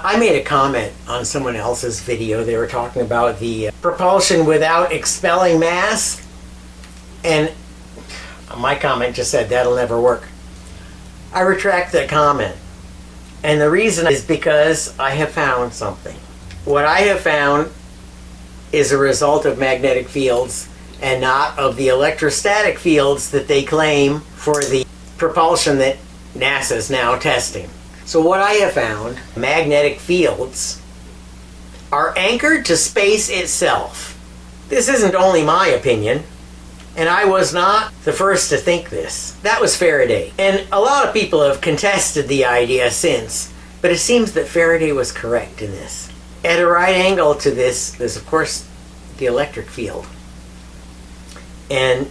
I made a comment on someone else's video. They were talking about the propulsion without expelling mass, and my comment just said that'll never work. I retract that comment, and the reason is because I have found something. What I have found is a result of magnetic fields and not of the electrostatic fields that they claim for the propulsion that NASA's now testing. So what I have found, magnetic fields are anchored to space itself. This isn't only my opinion, and I was not the first to think this. That was Faraday. And a lot of people have contested the idea since, but it seems that Faraday was correct in this. At a right angle to this, there's of course the electric field. And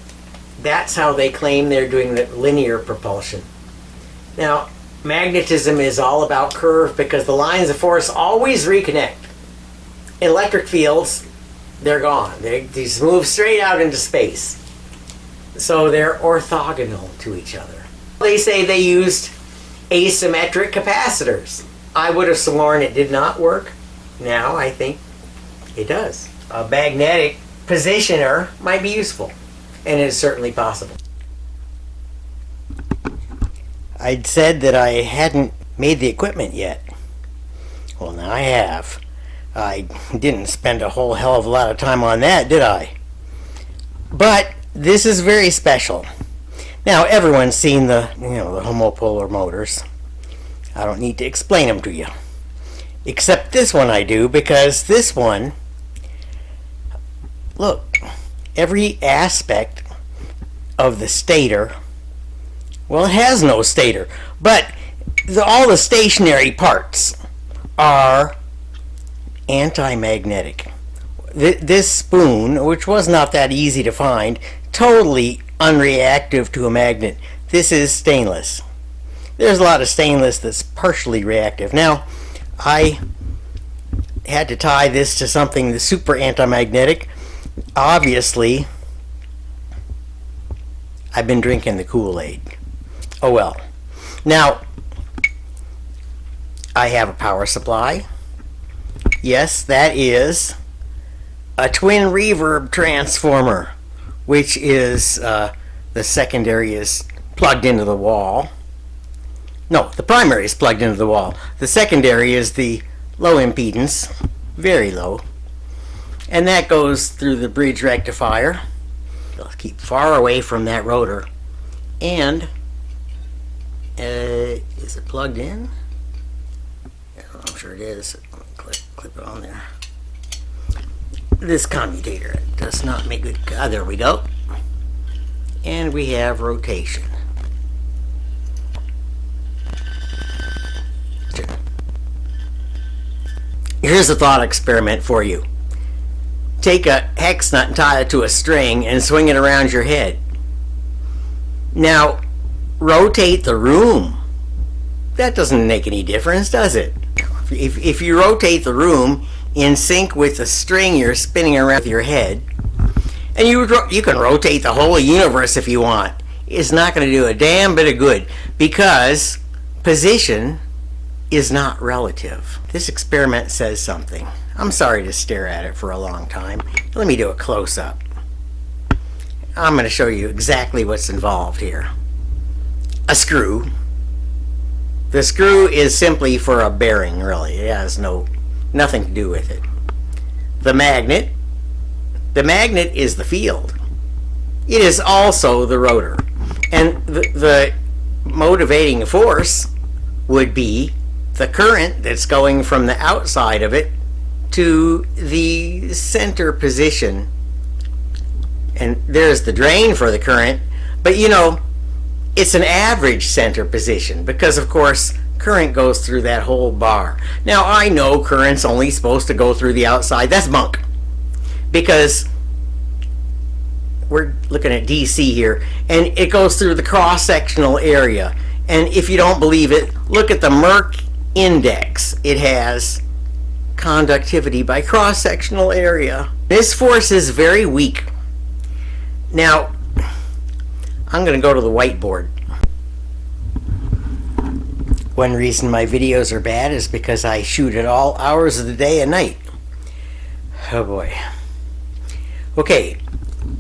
that's how they claim they're doing the linear propulsion. Now, magnetism is all about curve because the lines of force always reconnect. Electric fields, they're gone. They just move straight out into space. So they're orthogonal to each other. They say they used asymmetric capacitors. I would have sworn it did not work. Now I think it does. A magnetic positioner might be useful, and it is certainly possible. I'd said that I hadn't made the equipment yet. Well, now I have. I didn't spend a whole hell of a lot of time on that, did I? But this is very special. Now, everyone's seen the homopolar motors. I don't need to explain them to you. Except this one I do, because this one, look, every aspect of the stator, well, it has no stator, but all the stationary parts are anti-magnetic. This spoon, which was not that easy to find, totally unreactive to a magnet. This is stainless. There's a lot of stainless that's partially reactive. Now, I had to tie this to something that's super anti-magnetic. Obviously, I've been drinking the Kool-Aid. Oh well. Now, I have a power supply. Yes, that is a twin reverb transformer, which is the secondary is plugged into the wall. No, the primary is plugged into the wall. The secondary is the low impedance, very low, and that goes through the bridge rectifier. I'll keep far away from that rotor. And is it plugged in? Yeah, I'm sure it is. Clip it on there. This commutator does not make good. There we go. And we have rotation. Here's a thought experiment for you. Take a hex nut and tie it to a string and swing it around your head. Now, rotate the room. That doesn't make any difference, does it? If you rotate the room in sync with the string you're spinning around your head, and you can rotate the whole universe if you want, it's not going to do a damn bit of good because position is not relative. This experiment says something. I'm sorry to stare at it for a long time. Let me do a close-up. I'm going to show you exactly what's involved here. A screw. The screw is simply for a bearing, really. It has nothing to do with it. The magnet. The magnet is the field. It is also the rotor. And the motivating force would be the current that's going from the outside of it to the center position. And there's the drain for the current, but it's an average center position because, of course, current goes through that whole bar. Now, I know current's only supposed to go through the outside. That's bunk because we're looking at DC here, and it goes through the cross-sectional area. And if you don't believe it, look at the Merck index. It has conductivity by cross-sectional area. This force is very weak. Now, I'm going to go to the whiteboard. One reason my videos are bad is because I shoot at all hours of the day and night. Oh boy. Okay,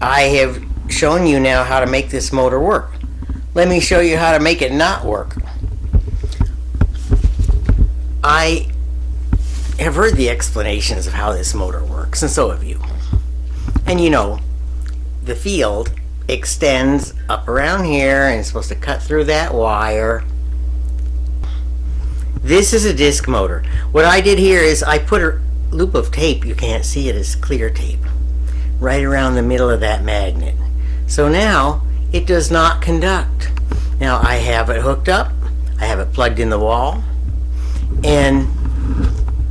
I have shown you now how to make this motor work. Let me show you how to make it not work. I have heard the explanations of how this motor works, and so have you. And you know, the field extends up around here and it's supposed to cut through that wire. This is a disc motor. What I did here is I put a loop of tape, you can't see it, it's clear tape, right around the middle of that magnet. So now it does not conduct. Now I have it hooked up, I have it plugged in the wall,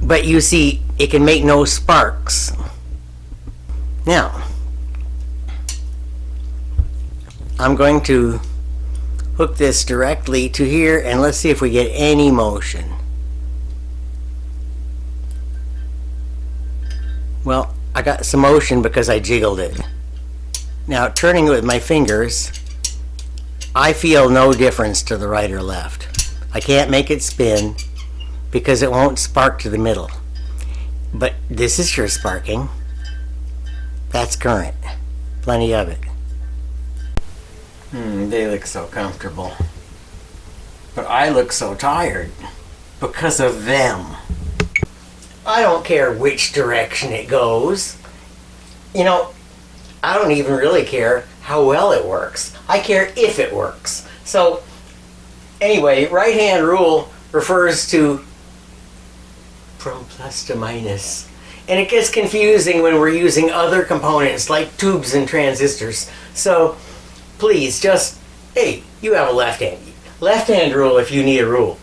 but you see it can make no sparks. Now I'm going to hook this directly to here and let's see if we get any motion. Well, I got some motion because I jiggled it. Now turning it with my fingers, I feel no difference to the right or left. I can't make it spin because it won't spark to the middle. But this is sure sparking. That's current. Plenty of it. They look so comfortable. But I look so tired because of them. I don't care which direction it goes. You know, I don't even really care how well it works. I care if it works. So, anyway, right-hand rule refers to from plus to minus. And it gets confusing when we're using other components like tubes and transistors. So, please just, hey, you have a left-hand rule if you need a rule.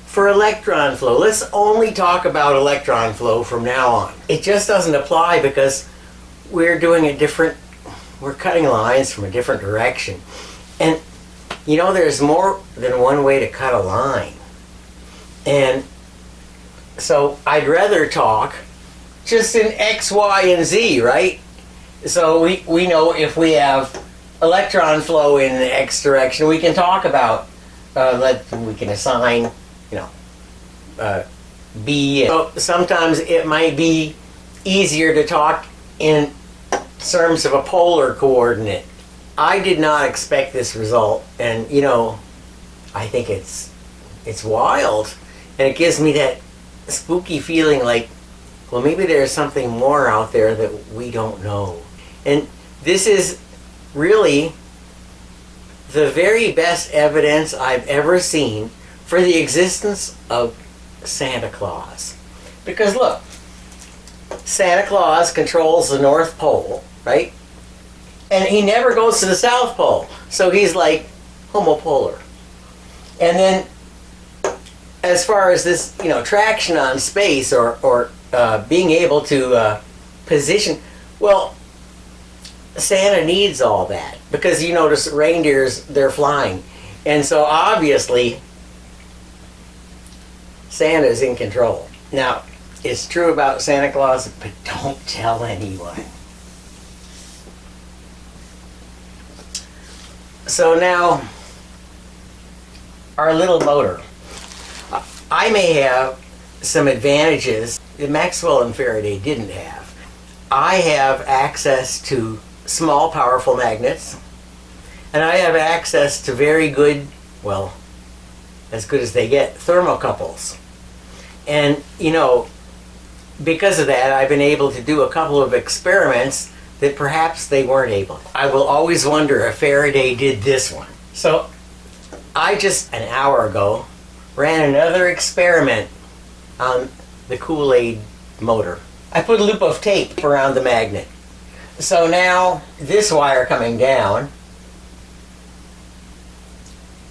For electron flow, let's only talk about electron flow from now on. It just doesn't apply because we're doing a different, we're cutting lines from a different direction. And you know, there's more than one way to cut a line. And so I'd rather talk just in X, Y, and Z, right? So we know if we have electron flow in the X direction, we can talk about, we can assign, you know, B. So sometimes it might be easier to talk in terms of a polar coordinate. I did not expect this result, and you know, I think it's wild, and it gives me that spooky feeling like, well, maybe there's something more out there that we don't know. And this is really the very best evidence I've ever seen for the existence of Santa Claus. Because look, Santa Claus controls the North Pole, right? And he never goes to the South Pole. So he's like homopolar. And then as far as this, you know, traction on space or being able to position, well, Santa needs all that. Because you notice reindeers, they're flying. And so obviously Santa's in control. Now, it's true about Santa Claus, but don't tell anyone. So now, our little motor. I may have some advantages that Maxwell and Faraday didn't have. I have access to small, powerful magnets, and I have access to very good, well, as good as they get, thermocouples. And, you know, because of that, I've been able to do a couple of experiments that perhaps they weren't able. I will always wonder if Faraday did this one. So, I just, an hour ago, ran another experiment on the Kool-Aid motor. I put a loop of tape around the magnet. So now, this wire coming down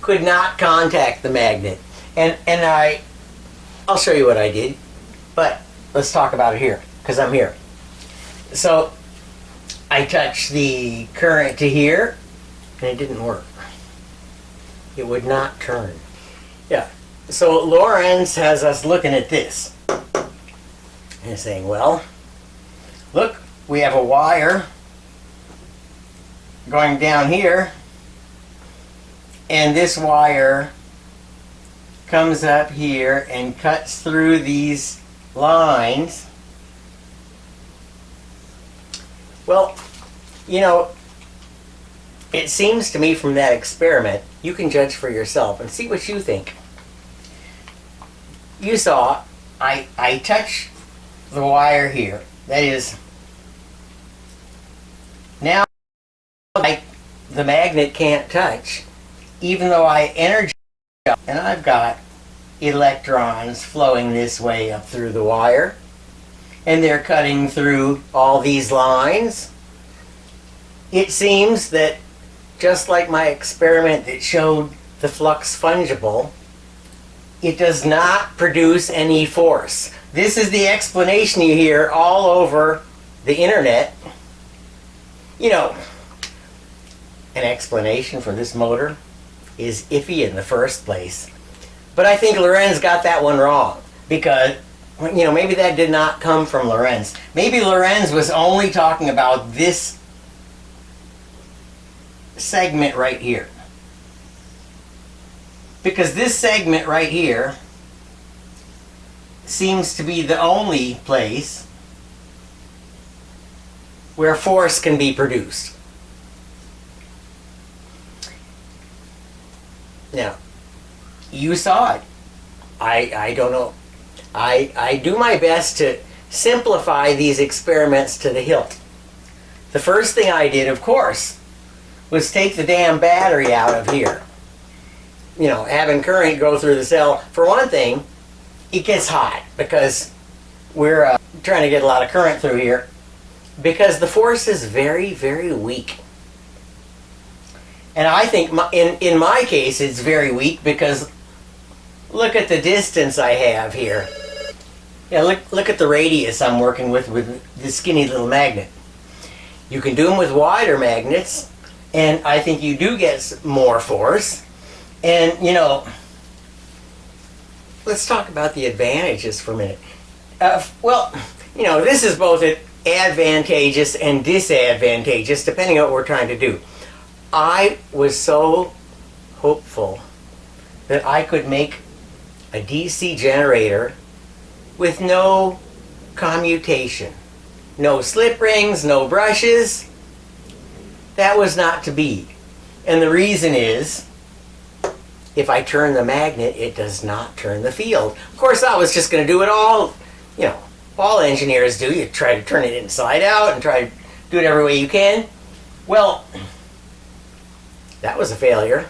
could not contact the magnet. And I'll show you what I did, but let's talk about it here, because I'm here. So, I touched the current to here, and it didn't work. It would not turn. Yeah, so Lorenz has us looking at this, and saying, well, look, we have a wire going down here, and this wire comes up here and cuts through these lines. Well, you know, it seems to me from that experiment, you can judge for yourself and see what you think. You saw, I touch the wire here. That is, now like the magnet can't touch, even though I energize, and I've got electrons flowing this way up through the wire, and they're cutting through all these lines. It seems that just like my experiment that showed the flux fungible, it does not produce any force. This is the explanation you hear all over the internet. You know, an explanation for this motor is iffy in the first place. But I think Lorenz got that one wrong, because, you know, maybe that did not come from Lorenz. Maybe Lorenz was only talking about this segment right here. Because this segment right here seems to be the only place where force can be produced. Now, you saw it. I don't know. I do my best to simplify these experiments to the hilt. The first thing I did, of course, was take the damn battery out of here. You know, having current go through the cell. For one thing, it gets hot because we're trying to get a lot of current through here, because the force is very, very weak. And I think in my case it's very weak because look at the distance I have here. Yeah, look at the radius I'm working with this skinny little magnet. You can do them with wider magnets, and I think you do get more force. And, you know, let's talk about the advantages for a minute. Well, you know, this is both advantageous and disadvantageous, depending on what we're trying to do. I was so hopeful that I could make a DC generator with no commutation. No slip rings, no brushes. That was not to be. And the reason is, if I turn the magnet, it does not turn the field. Of course, I was just going to do it all, you know, all engineers do. You try to turn it inside out and try to do it every way you can. Well, that was a failure.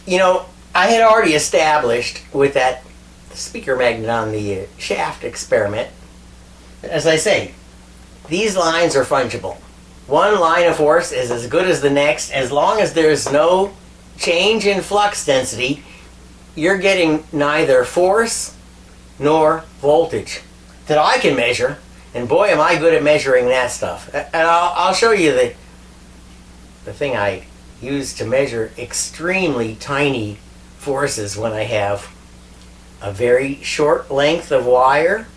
You know, I had already established with that speaker magnet on the shaft experiment, as I say, these lines are fungible. One line of force is as good as the next. As long as there's no change in flux density, you're getting neither force nor voltage that I can measure. And boy, am I good at measuring that stuff. And I'll show you the thing I use to measure extremely tiny forces when I have a very short length of wire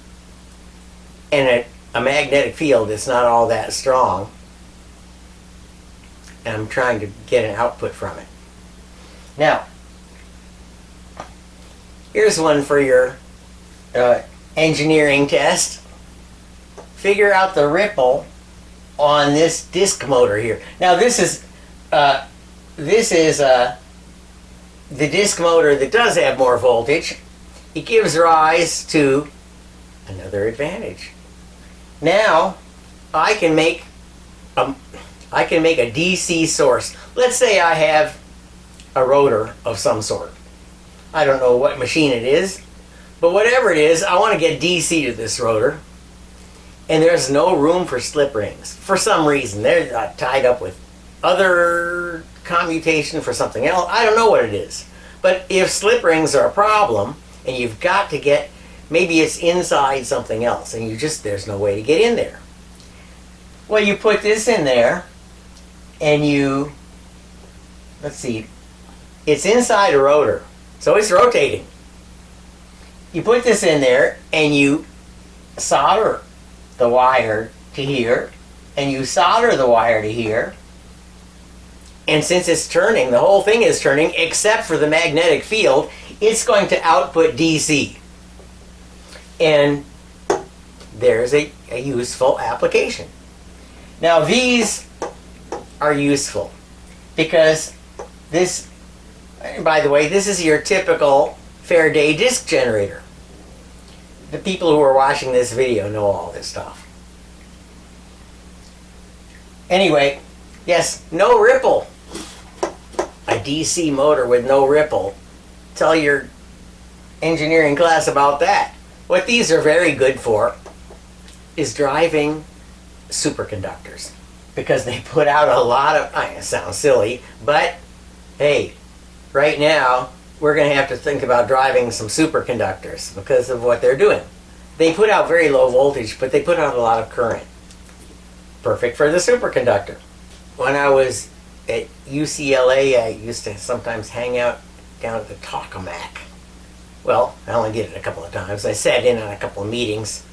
and a magnetic field that's not all that strong, and I'm trying to get an output from it. Now, here's one for your engineering test. Figure out the ripple on this disc motor here. Now this is the disc motor that does have more voltage. It gives rise to another advantage. Now I can make a DC source. Let's say I have a rotor of some sort. I don't know what machine it is, but whatever it is, I want to get DC to this rotor, and there's no room for slip rings. For some reason, they're tied up with other commutation for something else. I don't know what it is. But if slip rings are a problem, and you've got to get, maybe it's inside something else, and there's no way to get in there. Well, you put this in there, and let's see, it's inside a rotor, so it's rotating. You put this in there, and you solder the wire to here, and you solder the wire to here, And since it's turning, the whole thing is turning except for the magnetic field, it's going to output DC. And there's a useful application. Now these are useful because this, by the way, this is your typical Faraday disk generator. The people who are watching this video know all this stuff. Anyway, yes, no ripple. A DC motor with no ripple. Tell your engineering class about that. What these are very good for is driving superconductors, because they put out a lot of, it sounds silly, but hey, right now we're going to have to think about driving some superconductors because of what they're doing. They put out very low voltage, but they put out a lot of current. Perfect for the superconductor. When I was at UCLA, I used to sometimes hang out down at the Tokamak. Well, I only did it a couple of times. I sat in on a couple of meetings.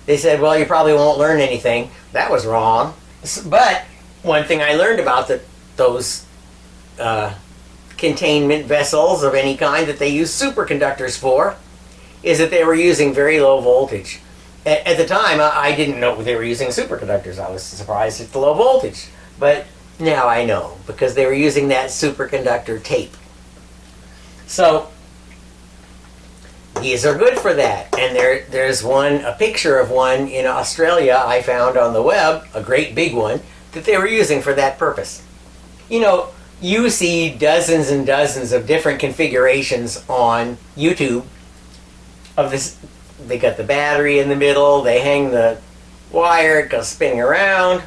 They said, well, you probably won't learn anything. That was wrong. But one thing I learned about those containment vessels of any kind that they use superconductors for is that they were using very low voltage. At the time, I didn't know they were using superconductors. I was surprised at the low voltage. But now I know, because they were using that superconductor tape. So these are good for that. And there's a picture of one in Australia I found on the web, a great big one, that they were using for that purpose. You know, you see dozens and dozens of different configurations on YouTube of this. They got the battery in the middle, they hang the wire, it goes spinning around.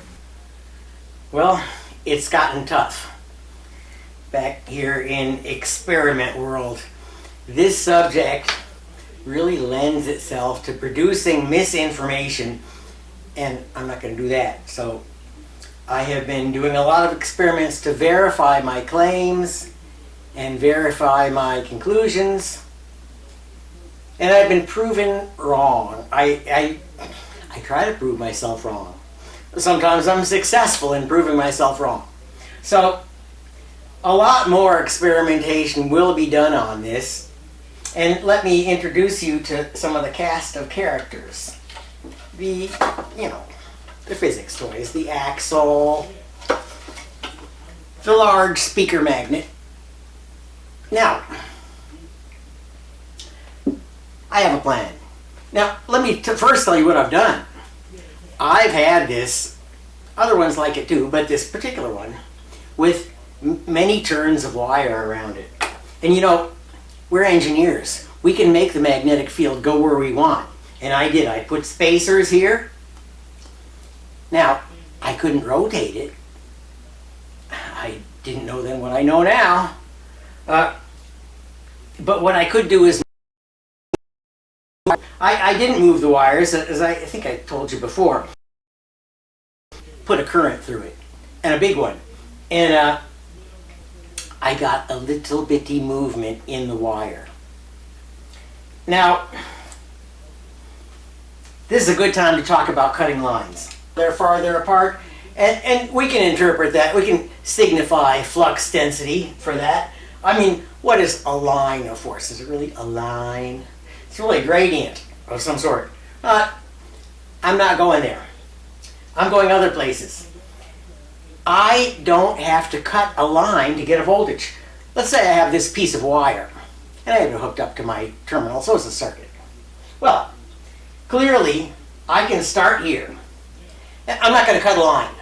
Well, it's gotten tough. Back here in experiment world, this subject really lends itself to producing misinformation, and I'm not going to do that. So I have been doing a lot of experiments to verify my claims and verify my conclusions, and I've been proven wrong. I try to prove myself wrong. Sometimes I'm successful in proving myself wrong. So a lot more experimentation will be done on this. And let me introduce you to some of the cast of characters. The physics toys, the axle, the large speaker magnet. Now, I have a plan. Now, let me first tell you what I've done. I've had this, other ones like it too, but this particular one with many turns of wire around it. And you know, we're engineers. We can make the magnetic field go where we want. And I did. I put spacers here. Now, I couldn't rotate it. I didn't know then what I know now. But what I could do is I didn't move the wires, as I think I told you before. Put a current through it, and a big one. And I got a little bitty movement in the wire. Now, this is a good time to talk about cutting lines. They're farther apart, and we can interpret that. We can signify flux density for that. I mean, what is a line of force? Is it really a line? It's really a gradient of some sort. I'm not going there. I'm going other places. I don't have to cut a line to get a voltage. Let's say I have this piece of wire, and I have it hooked up to my terminal, so it's a circuit. Well, clearly, I can start here. I'm not going to cut a line.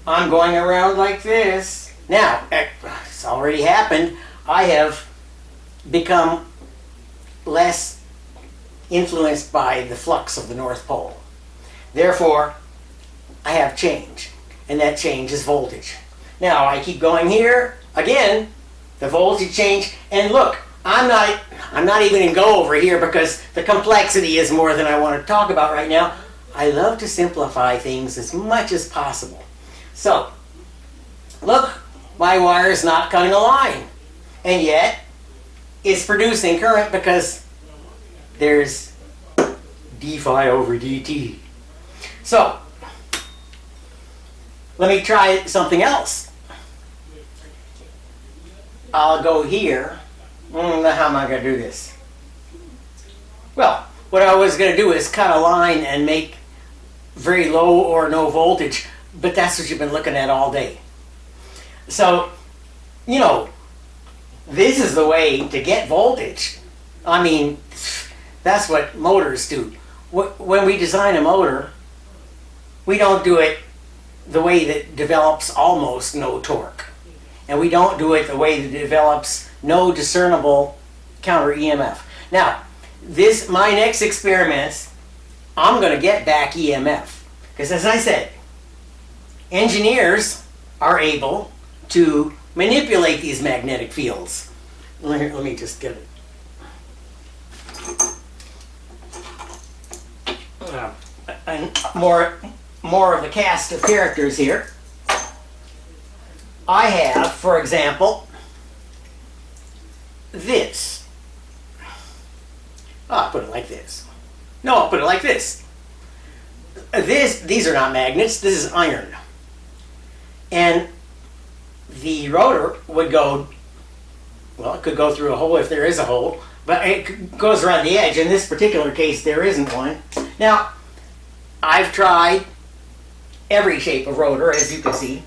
I'm going around like this. Now, it's already happened. I have become less influenced by the flux of the North Pole. Therefore, I have change, and that change is voltage. Now, I keep going here. Again, the voltage change, and look, I'm not even going to go over here because the complexity is more than I want to talk about right now. I love to simplify things as much as possible. So, look, my wire is not cutting a line, and yet it's producing current because there's d phi over dt. So, let me try something else. I'll go here. How am I going to do this? Well, what I was going to do is cut a line and make very low or no voltage, but that's what you've been looking at all day. So, you know, this is the way to get voltage. I mean, that's what motors do. When we design a motor, we don't do it the way that develops almost no torque. And we don't do it the way that develops no discernible counter EMF. Now, my next experiments, I'm going to get back EMF. Because as I said, engineers are able to manipulate these magnetic fields. Let me just get it. And more of the cast of characters here. I have, for example, this. I'll put it like this. No, I'll put it like this. These are not magnets, this is iron. And the rotor would go, well, it could go through a hole if there is a hole, but it goes around the edge. In this particular case, there isn't one. Now, I've tried every shape of rotor, as you can see.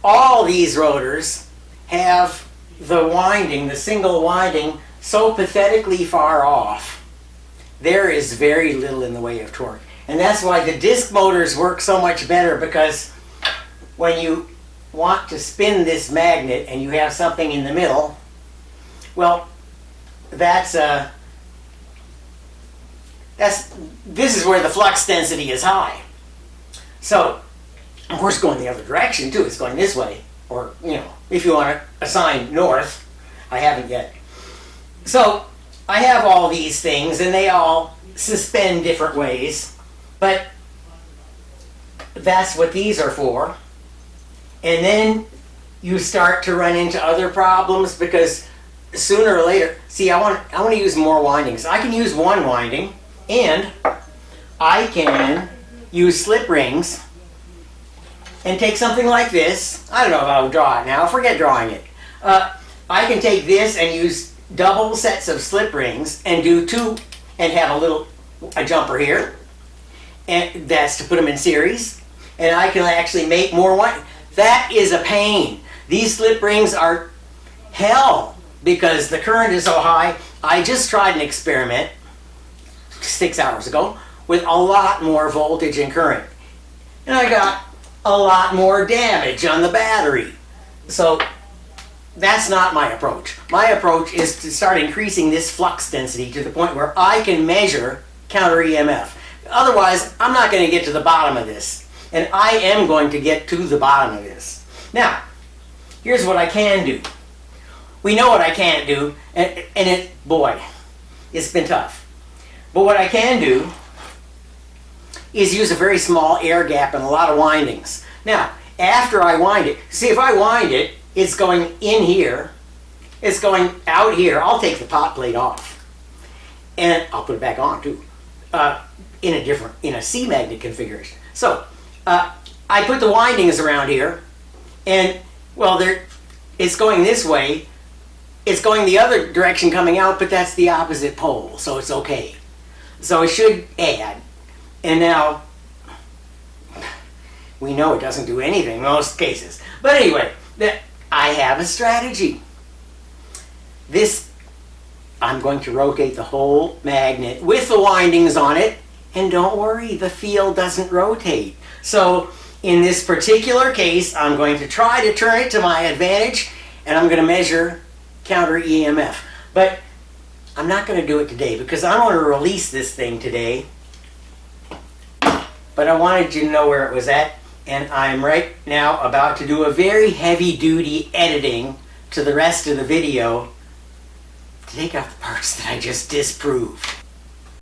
All these rotors have the winding, the single winding, so pathetically far off. There is very little in the way of torque. And that's why the disc motors work so much better, because when you want to spin this magnet and you have something in the middle, well, this is where the flux density is high. So, of course, going the other direction too. It's going this way, or if you want to assign north. I haven't yet. So I have all these things, and they all suspend different ways, but that's what these are for. And then you start to run into other problems, because sooner or later, see, I want to use more windings. I can use one winding, and I can use slip rings and take something like this. I don't know if I would draw it now. Forget drawing it. I can take this and use double sets of slip rings and do two, and have a jumper here, and that's to put them in series. And I can actually make more windings. That is a pain. These slip rings are hell because the current is so high. I just tried an experiment 6 hours ago with a lot more voltage and current, and I got a lot more damage on the battery. So that's not my approach. My approach is to start increasing this flux density to the point where I can measure counter EMF. Otherwise, I'm not going to get to the bottom of this. And I am going to get to the bottom of this. Now, here's what I can do. We know what I can't do, and boy, it's been tough. But what I can do is use a very small air gap and a lot of windings. Now, after I wind it, see, if I wind it, it's going in here, it's going out here. I'll take the top plate off, and I'll put it back on too, in a C magnet configuration. So, I put the windings around here, and well, it's going this way. It's going the other direction coming out, but that's the opposite pole, so it's okay. So it should add. And now, we know it doesn't do anything in most cases. But anyway, I have a strategy. I'm going to rotate the whole magnet with the windings on it, and don't worry, the field doesn't rotate. So in this particular case, I'm going to try to turn it to my advantage, and I'm going to measure counter EMF. But I'm not going to do it today because I want to release this thing today. But I wanted you to know where it was at, and I'm right now about to do a very heavy-duty editing to the rest of the video to take out the parts that I just disproved.